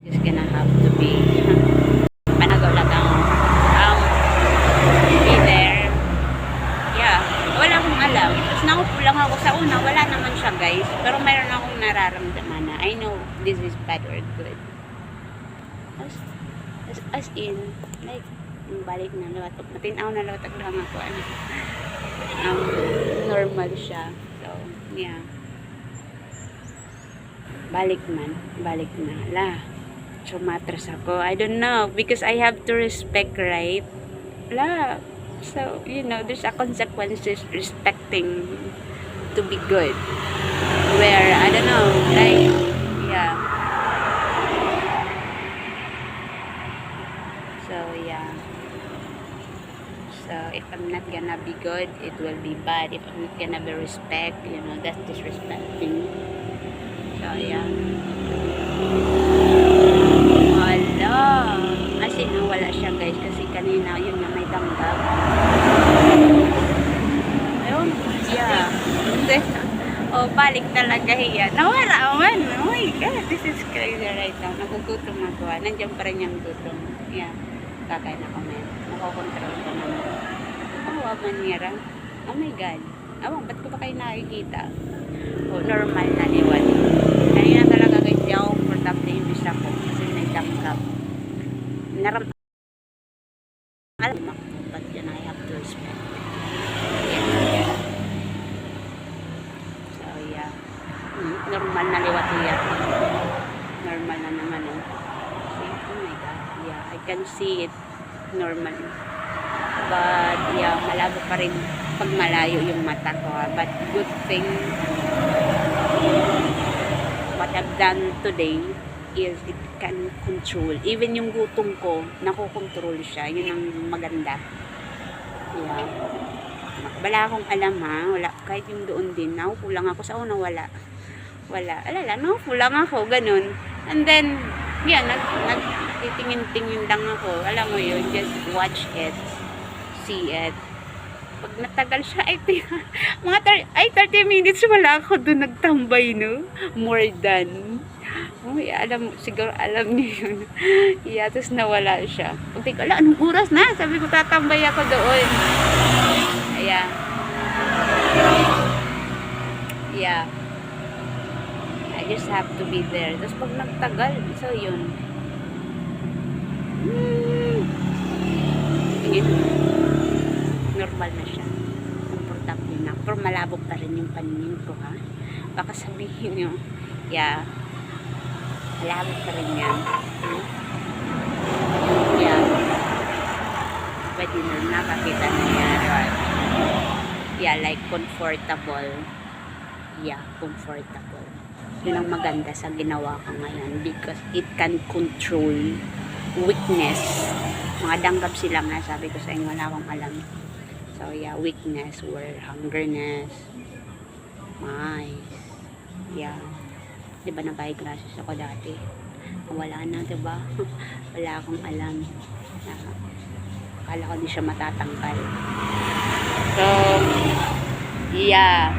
Just gonna have to be panagaw lang be there. Yeah, wala akong alam. Tapos nakupo lang ako sa una, wala naman siya guys. Pero mayroon akong nararamdaman na I know this is bad or good. As in, like, balik na lawatok. Matinaw na lawatok lang ako. Normal siya. So, yeah. Balik na. Sumatras ako. I don't know. Because I have to respect, right? So, there's a consequences respecting to be good. Where, I don't know, like, yeah. So, yeah. So, if I'm not gonna be good, it will be bad. If I'm not gonna be respect, that's disrespecting. So, yeah. Kasi wala siya guys. Kasi kanina, yun nga may damdam. Ayun. Yeah. Balik talaga yan. Nawala man. Oh my God. This is crazy right now. Nagugutom ako. Nandiyan pa rin yung gutom. Yeah. Kakain ako man. Nakokontrol ko naman. Manira. Oh my God. Ba't ko ba kayo nakikita? Normal na liwan. Kanina talaga guys, di ako comfortable yung bisa ko. Kasi may damdam. Alam mo, but yun, I have to respect. Yeah. So, yeah. Normal na liwat yan. Normal na naman, oh. See? Oh my God. Yeah, I can see it normal. But, yeah, malabo pa rin pag malayo yung mata ko. But, good thing, what I've done today is it can control. Even yung gutom ko, nakokontrol siya. Yun ang maganda. Yeah. Wala akong alam ha. Wala. Kahit yung doon din. Naupo lang ako. Sa una wala. Alala, naupo lang ako. Ganun. And then, yeah, nagtitingin-tingin lang ako. Alam mo yun, just watch it. See it. Pag natagal siya, 30 minutes wala ako doon nagtambay, no? More than. Yeah, siguro alam niyo yun. Yeah, tapos nawala siya. Pag tingin ko, anong oras na? Sabi ko, tatambay ako doon. Yeah. Yeah. I just have to be there. Tapos pag nagtagal, so yun. Normal na siya. Komportable na. Pero malabog pa rin yung paningin ko, ha? Baka sabihin nyo, yeah, malabog pa rin yan. Yeah. Pwede na nakakita na yan. Yeah, like comfortable. Yeah, comfortable. Yun ang maganda sa ginawa ko ngayon because it can control weakness. Mga danggap sila nga, sabi ko sa inyo, wala akong alam. So, yeah, weakness or hungerness. Yeah. Diba nabay-glasses ako dati? Wala na, diba? Wala akong alam. Akala ko di siya matatangkal. So, yeah.